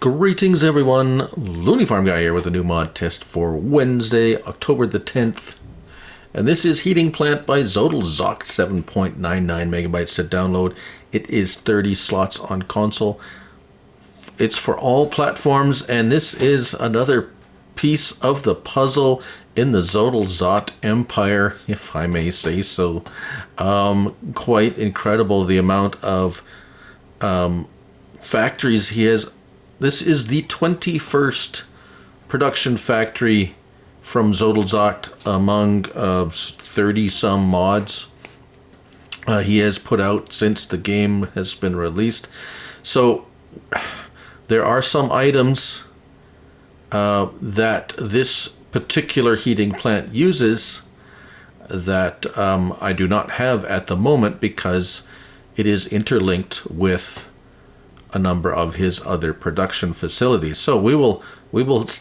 Greetings everyone, Looney Farm Guy here with a new mod test for Wednesday, October the 10th. And this is Heating Plant by ZoddelZockt, 7.99 megabytes to download. It is 30 slots on console. It's for all platforms, and this is another piece of the puzzle in the ZoddelZockt empire, if I may say so. Quite incredible the amount of factories he has. This is the 21st production factory from ZoddelZockt among 30 some mods he has put out since the game has been released. So there are some items that this particular heating plant uses that I do not have at the moment because it is interlinked with a number of his other production facilities. So we will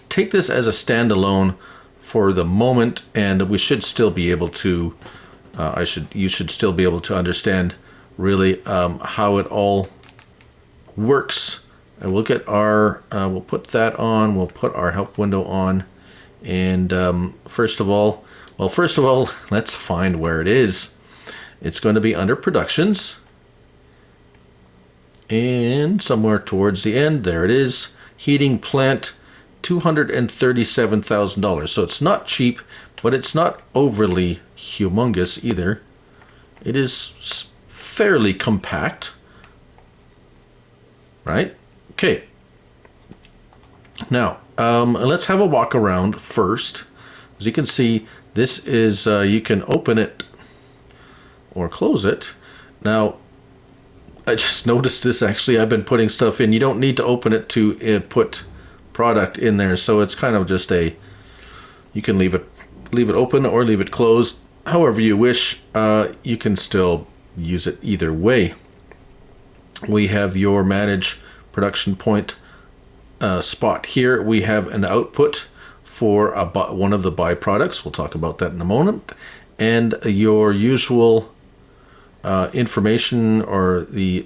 take this as a standalone for the moment, and we should still be able to you should still be able to understand really how it all works. And we'll get our we'll put that on, we'll put our help window on, and first of all, let's find where it is. It's going to be under productions. And somewhere towards the end, there it is. Heating plant, $237,000. So it's not cheap, but it's not overly humongous either. It is fairly compact. Right? Okay. Now, let's have a walk around first. As you can see, this is, you can open it or close it. Now, I just noticed this actually. I've been putting stuff in. You don't need to open it to put product in there. So it's kind of just a, you can leave it open or leave it closed. However you wish, you can still use it either way. We have your manage production point spot here. We have an output for one of the byproducts. We'll talk about that in a moment. And your usual information or the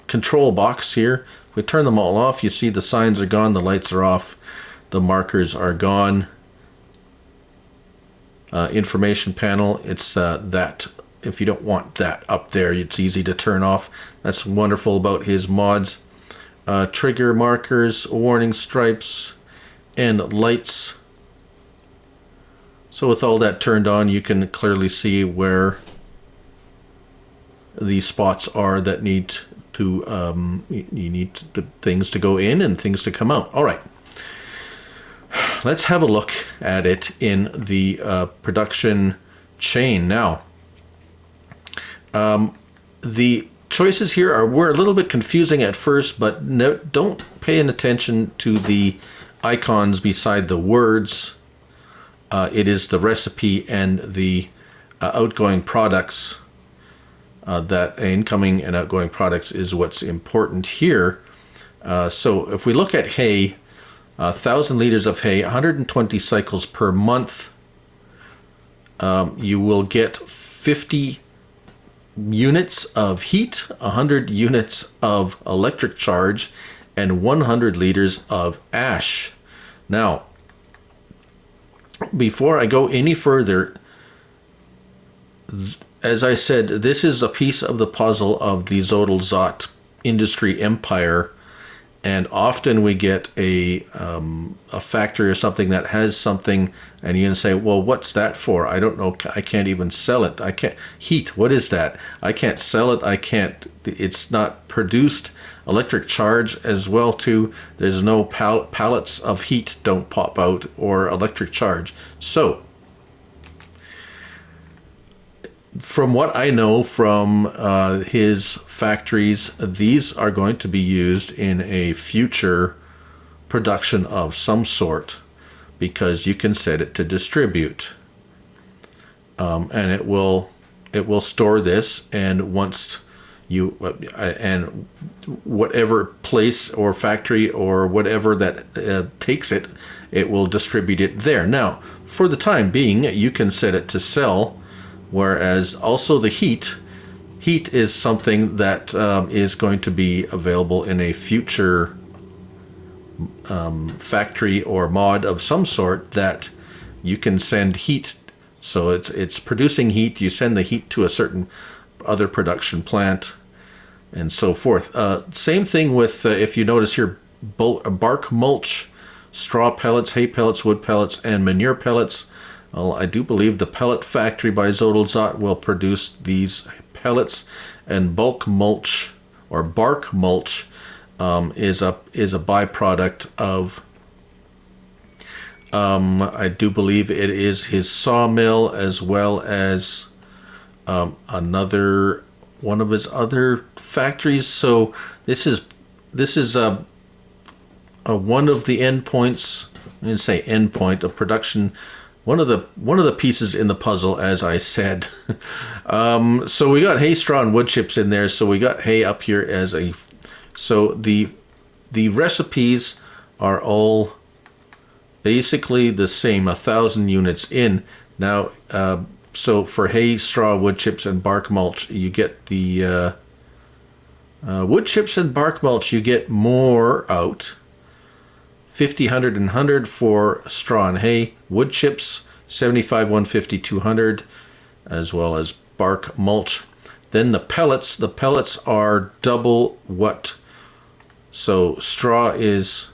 control box here. If we turn them all off, you see the signs are gone, the lights are off, the markers are gone. Information panel, it's that. If you don't want that up there, it's easy to turn off. That's wonderful about his mods. Trigger markers, warning stripes, and lights. So with all that turned on, you can clearly see where the spots are that need to, you need the things to go in and things to come out. All right. Let's have a look at it in the production chain. Now, the choices here were a little bit confusing at first, but don't pay any attention to the icons beside the words. It is the recipe and the outgoing products, that incoming and outgoing products is what's important here. So if we look at hay, 1,000 liters of hay, 120 cycles per month, you will get 50 units of heat, 100 units of electric charge, and 100 liters of ash. Now, before I go any further, as I said, this is a piece of the puzzle of the ZoddelZockt industry empire, and often we get a factory or something that has something, and you can say, well, what's that for? I don't know. I can't even sell it. I can't. Heat, what is that? I can't sell it. I can't. It's not produced. Electric charge as well too. There's no pallets of heat don't pop out, or electric charge. So from what I know from his factories, these are going to be used in a future production of some sort, because you can set it to distribute, and it will store this, and once you and whatever place or factory or whatever that takes it, it will distribute it there. Now, for the time being, you can set it to sell, whereas also the heat heat is something that is going to be available in a future factory or mod of some sort, that you can send heat. So it's producing heat. You send the heat to a certain other production plant, and so forth. Same thing with if you notice here, bark mulch, straw pellets, hay pellets, wood pellets, and manure pellets. Well, I do believe the pellet factory by ZoddelZockt will produce these pellets, and bulk mulch or bark mulch is a byproduct of. I do believe it is his sawmill, as well as another one of his other factories. So this is one of the endpoints. I didn't say endpoint of production. One of the pieces in the puzzle, as I said. So we got hay, straw, and wood chips in there. So we got hay up here as a. So the recipes are all basically the same, 1,000 units in. Now, so for hay, straw, wood chips, and bark mulch, you get the wood chips and bark mulch, you get more out. 50, 100, and 100 for straw and hay. Wood chips, 75, 150, 200, as well as bark mulch. Then the pellets are double what. So straw is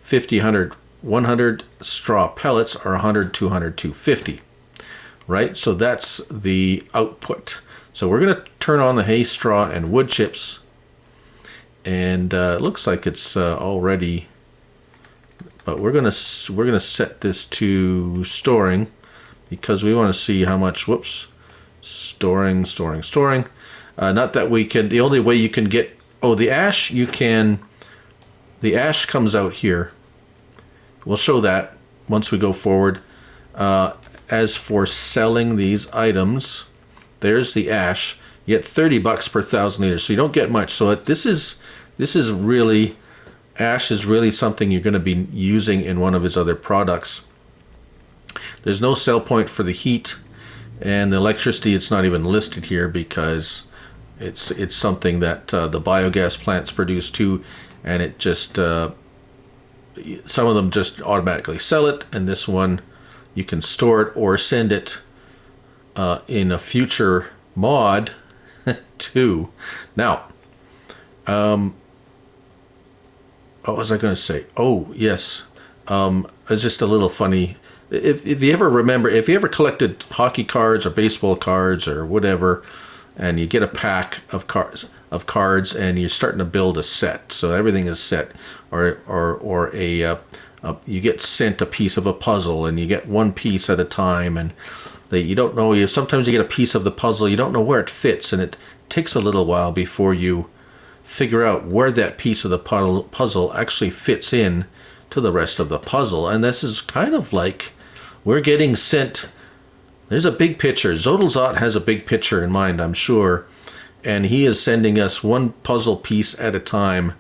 50, 100, 100. Straw pellets are 100, 200, 250. Right? So that's the output. So we're going to turn on the hay, straw, and wood chips. And it looks like it's already... But we're gonna set this to storing, because we want to see how much. Whoops, storing. Not that we can. The only way you can get the ash, you can. The ash comes out here. We'll show that once we go forward. As for selling these items, there's the ash. You get $30 per 1,000 liters, so you don't get much. So this is really. Ash is really something you're going to be using in one of his other products. There's no sell point for the heat, and the electricity, it's not even listed here because it's something that the biogas plants produce too, and it just some of them just automatically sell it, and this one you can store it or send it in a future mod too. Now, what was I going to say? Oh, yes. It's just a little funny. If you ever remember, if you ever collected hockey cards or baseball cards or whatever, and you get a pack of cards and you're starting to build a set, so everything is set, or you get sent a piece of a puzzle and you get one piece at a time, and you don't know. Sometimes you get a piece of the puzzle, you don't know where it fits, and it takes a little while before you figure out where that piece of the puzzle actually fits in to the rest of the puzzle. And this is kind of like we're getting sent. There's a big picture. ZoddelZockt has a big picture in mind, I'm sure, and he is sending us one puzzle piece at a time,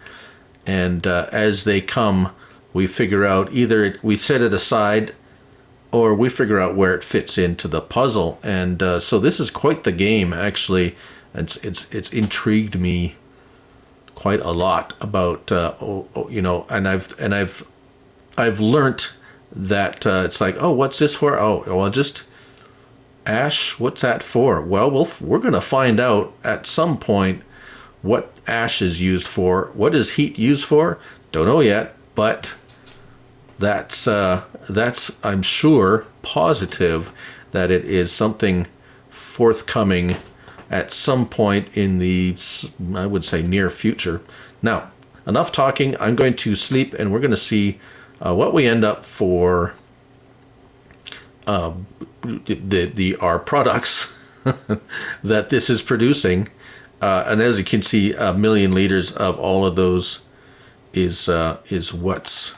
and as they come, we figure out, either we set it aside or we figure out where it fits into the puzzle. And so this is quite the game, actually. It's intrigued me quite a lot about and I've learnt that it's like, oh, what's this for? Oh, well, just ash. What's that for? Well, we're going to find out at some point what ash is used for. What is heat used for? Don't know yet, but that's I'm sure positive that it is something forthcoming at some point in the, I would say, near future. Now, enough talking. I'm going to sleep, and we're going to see what we end up for our products that this is producing. And as you can see, 1 million liters of all of those is what's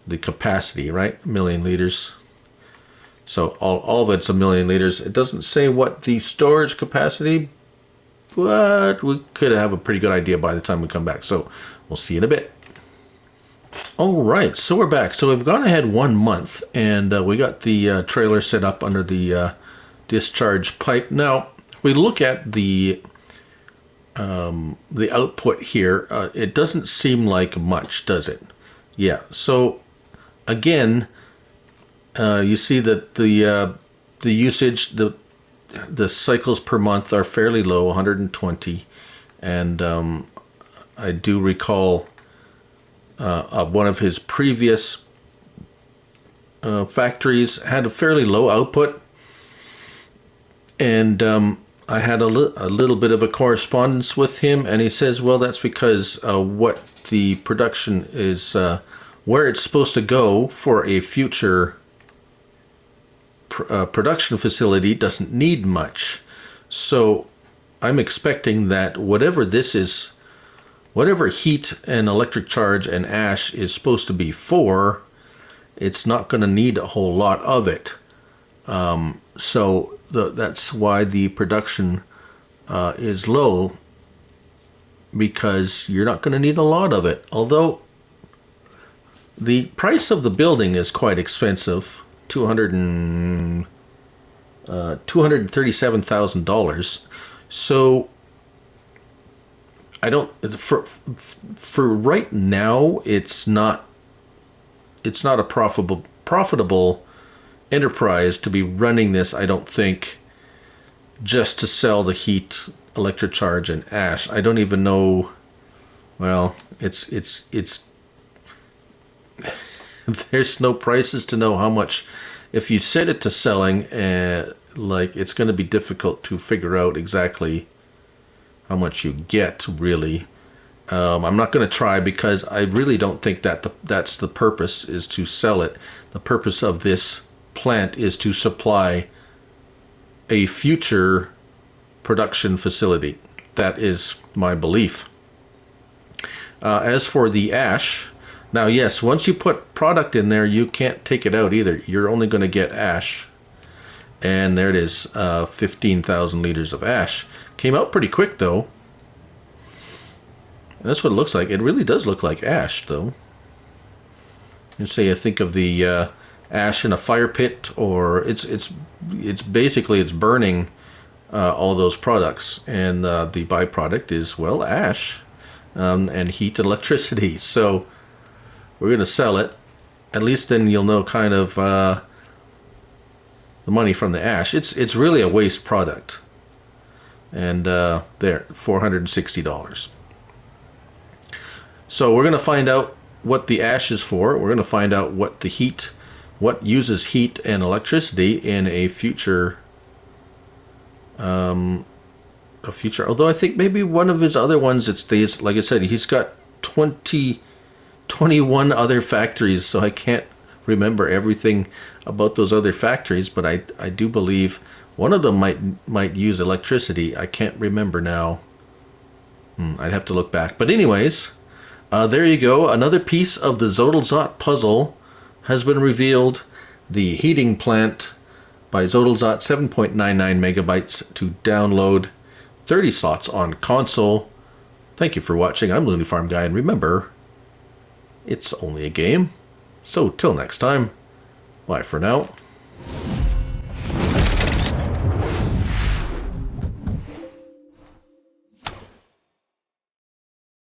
the capacity, right? 1 million liters. So all of it's 1 million liters. It doesn't say what the storage capacity, but we could have a pretty good idea by the time we come back. So we'll see in a bit. All right, so we're back. So we've gone ahead 1 month, and we got the trailer set up under the discharge pipe. Now, if we look at the the output here, it doesn't seem like much, does it? Yeah. So again, you see that the usage, the cycles per month are fairly low, 120, and I do recall one of his previous factories had a fairly low output, and I had a little bit of a correspondence with him, and he says, well, that's because what the production is, where it's supposed to go for a future production facility doesn't need much. So I'm expecting that whatever this is, whatever heat and electric charge and ash is supposed to be for, it's not going to need a whole lot of it. So that's why the production is low, because you're not going to need a lot of it. Although the price of the building is quite expensive, $237,000. So I don't, for right now, it's not a profitable enterprise to be running this, I don't think, just to sell the heat, electric charge, and ash. I don't even know. Well, it's there's no prices to know how much. If you set it to selling, like, it's going to be difficult to figure out exactly how much you get, really. I'm not going to try, because I really don't think that that's the purpose, is to sell it. The purpose of this plant is to supply a future production facility. That is my belief. As for the ash, now yes, once you put product in there, you can't take it out either. You're only going to get ash. And there it is, 15,000 liters of ash. Came out pretty quick, though. And that's what it looks like. It really does look like ash, though. You say, I think of the ash in a fire pit, or it's basically, it's burning all those products, and the byproduct is, well, ash, and heat and electricity. So we're going to sell it. At least then you'll know kind of the money from the ash. It's really a waste product. And there, $460. So we're going to find out what the ash is for. We're going to find out what the heat, what uses heat and electricity in a future, although I think maybe one of his other ones, it's these, like I said, he's got 21 other factories, so I can't remember everything about those other factories, but I do believe one of them might use electricity. I can't remember now. I'd have to look back. But anyways, there you go. Another piece of the ZoddelZockt puzzle has been revealed. The heating plant by ZoddelZockt, 7.99 megabytes to download, 30 slots on console. Thank you for watching. I'm Looney Farm Guy, and remember, it's only a game. So till next time, bye for now.